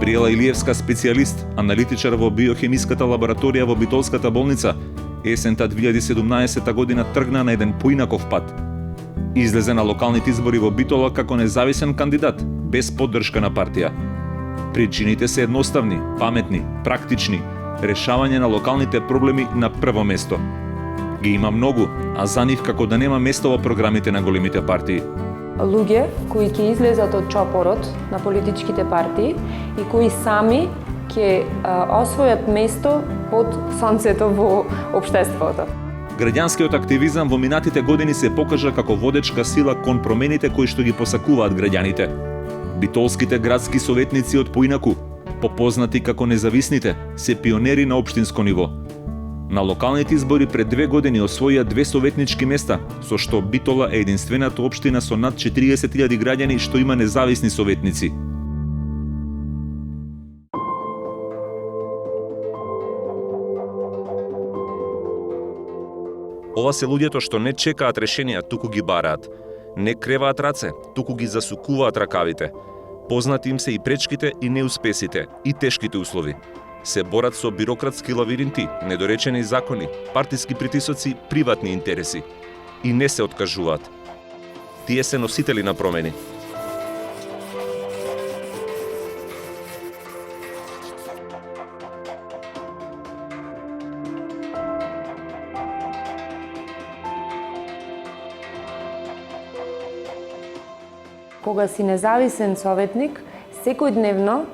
Габриела Илиевска, специјалист, аналитичар во биохемиската лабораторија во Битолската болница, есента 2017 година тргна на еден поинаков пат. Излезе на локалните избори во Битола како независен кандидат, без поддршка на партија. Причините се едноставни, паметни, практични, решавање на локалните проблеми на прво место. Ги има многу, а за нив како да нема место во програмите на големите партии. Луѓе кои ќе излезат од чопорот на политичките партии и кои сами ќе освојат место под сонцето во општеството. Граѓанскиот активизам во минатите години се покажа како водечка сила кон промените кои што ги посакуваат граѓаните. Битолските градски советници од поинаку, попознати како независните, се пионери на општинско ниво. На локалните избори пред 2 години освоија 2 советнички места, со што Битола е единствената општина со над 40.000 граѓани што има независни советници. Ова се луѓето што не чекаат решенија, туку ги бараат. Не креваат раце, туку ги засукуваат ракавите. Познати им се и пречките и неуспесите, и тешките услови. Се борат со бирократски лавиринти, недоречени закони, партиски притисоци, приватни интереси. И не се откажуваат. Тие се носители на промени. Кога си независен советник, секојдневно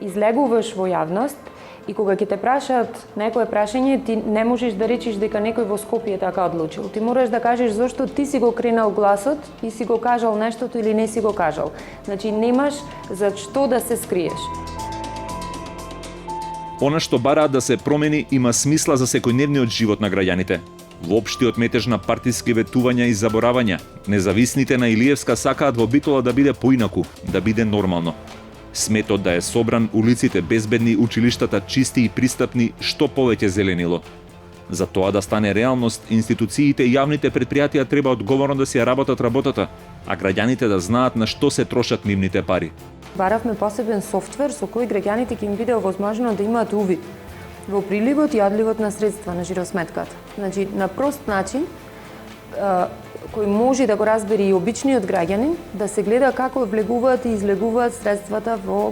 излегуваш во јавност и кога ќе те прашаат некое прашање, ти не можеш да речеш дека некој во Скопје така одлучил. Ти мораш да кажеш зошто ти си го кренал гласот и си го кажал нештото или не си го кажал. Значи немаш за што да се скриеш. Она што бараат да се промени има смисла за секојдневниот живот на граѓаните. Во општиот метеж на партиски ветувања и заборавања, независните на Илиевска сакаат во Битола да биде поинаку, да биде нормално. Сметот да е собран, улиците безбедни, училиштата чисти и пристапни, што повеќе зеленило. За тоа да стане реалност, институциите и јавните предпријатија треба одговорно да си ја работат работата, а граѓаните да знаат на што се трошат нивните пари. Баравме посебен софтвер со кој граѓаните ќе им биде возможно да имаат увид во приливот и одливот на средства на жиросметката. Значи, на прост начин, кој може да го разбере и обичниот граѓанин, да се гледа како влегуваат и излегуваат средствата во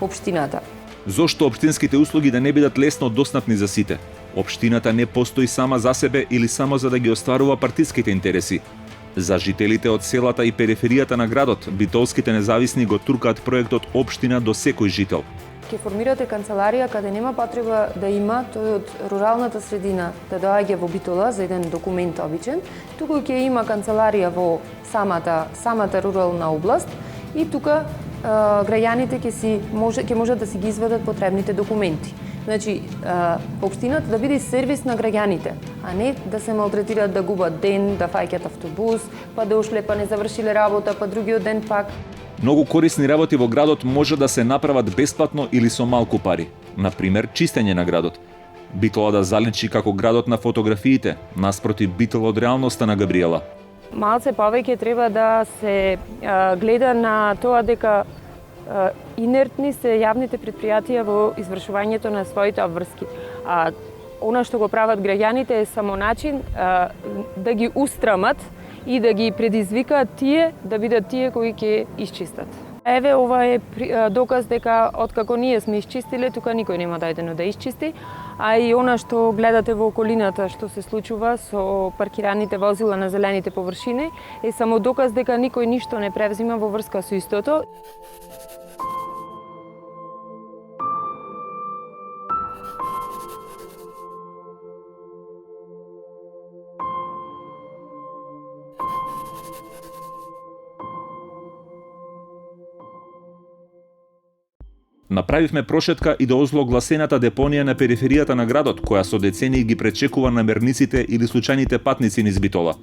општината. Зошто општинските услуги да не бидат лесно достапни за сите? Општината не постои сама за себе или само за да ги остварува партиските интереси. За жителите од селата и периферијата на градот, битолските независни го туркаат проектот Општина до секој жител. Ќе формирате канцеларија каде нема потреба да има тој од руралната средина да доаѓа во Битола за еден документ обичен, туку ќе има канцеларија во самата рурална област и тука граѓаните ќе можат да си ги извадат потребните документи. Значи, општината да биде сервис на граѓаните, а не да се малтретираат, да губат ден, да фаќат автобус, па да ушле, па не завршиле работа, па другиот ден пак. Многу корисни работи во градот може да се направат бесплатно или со малку пари. Например, чистење на градот. Битола да заличи како градот на фотографиите, наспроти Битола од реалноста на Габриела. Малце повеќе треба да се гледа на тоа дека инертни се јавните предпријатија во извршувањето на своите обврски. А она што го прават граѓаните е само начин да ги устрамат и да ги предизвикаат тие да бидат тие кои ќе исчистат. Еве, ова е доказ дека откако ние сме исчистиле, тука никој нема дојдено да исчисти, а и она што гледате во околината што се случува со паркираните возила на зелените површини е само доказ дека никој ништо не превзима во врска со истото. Направивме прошетка и до озлогласената депонија на периферијата на градот, која со децении ги пречекува намерниците или случајните патници низ Битола.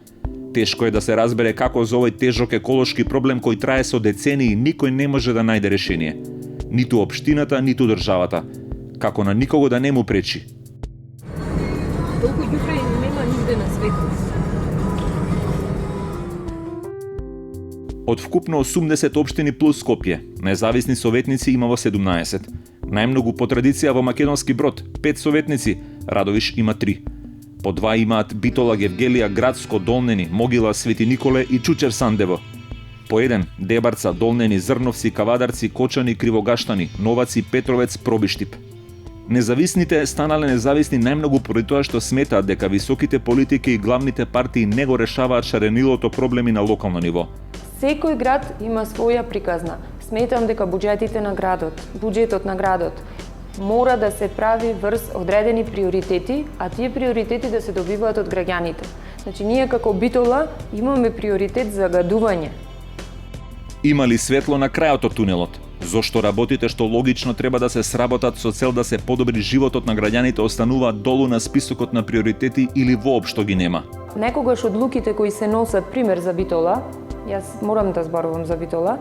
Тешко е да се разбере како за овој тежок еколошки проблем кој трае со децении никој не може да најде решение. Ниту општината, ниту државата. Како на никого да не му пречи. Толку ѓубре нема нигде на светот. Од вкупно 80 општини плюс Скопје, независни советници има во 17. Најмногу по традиција во Македонски Брод, 5 советници, Радовиш има 3. По 2 имаат Битола, Гевгелија, Градско, Долнени, Могила, Свети Николе и Чучер Сандево. По 1 Дебарца, Долнени, Зрновци, Кавадарци, Кочани, Кривогаштани, Новаци, Петровец, Пробиштип. Независните станале независни најмногу поради тоа што сметаат дека високите политики и главните партии не го решаваат шаренилото проблеми на локално ниво. Секој град има своја приказна. Сметам дека буџетот на градот мора да се прави врз одредени приоритети, а тие приоритети да се добиваат од граѓаните. Значи, ние како Битола имаме приоритет за гадување. Има ли светло на крајот од тунелот? Зошто работите што логично треба да се сработат со цел да се подобри животот на граѓаните остануваат долу на списокот на приоритети или воопшто ги нема? Некогаш одлуките кои се носат, пример за Битола, јас морам да зборувам за Битола,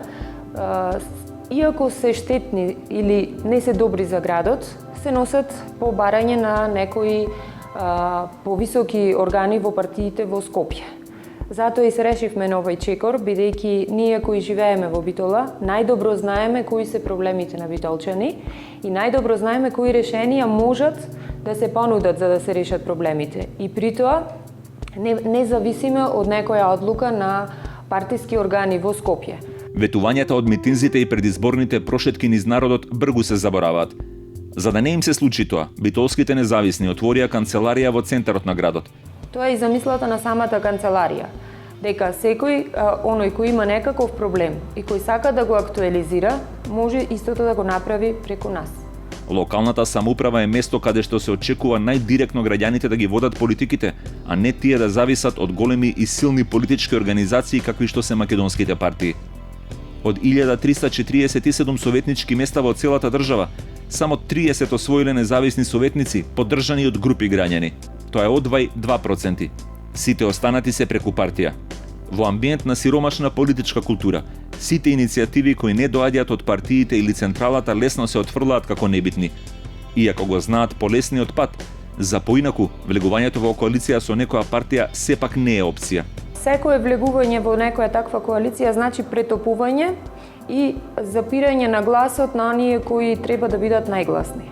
иако се штетни или не се добри за градот, се носат по барање на некои повисоки органи во партиите во Скопје. Затоа и се решивме на овој чекор, бидејќи ние кои живееме во Битола, најдобро знаеме кои се проблемите на битолчани и најдобро знаеме кои решенија можат да се понудат за да се решат проблемите. И при тоа не зависиме од некоја одлука на партиски органи во Скопје. Ветувањата од митинзите и предизборните прошетки низ народот бргу се забораваат. За да не им се случи тоа, битолските независни отворија канцеларија во центарот на градот. Тоа е и замислата на самата канцеларија, дека секој оној кој има некаков проблем и кој сака да го актуализира, може истото да го направи преку нас. Локалната самоуправа е место каде што се очекува најдиректно граѓаните да ги водат политиките, а не тие да зависат од големи и силни политички организации какви што се македонските партии. Од 1347 советнички места во целата држава, само 30 освоиле независни советници, поддржани од групи граѓани. Тоа е одвај 2%. Сите останати се преку партија. Во амбиент на сиромашна политичка култура, сите иницијативи кои не доаѓаат од партиите или централата лесно се отфрлаат како небитни. Иако го знаат полесниот пат, за поинаку влегувањето во коалиција со некоја партија сепак не е опција. Секое влегување во некоја таква коалиција значи претопување и запирање на гласот на оние кои треба да бидат најгласни.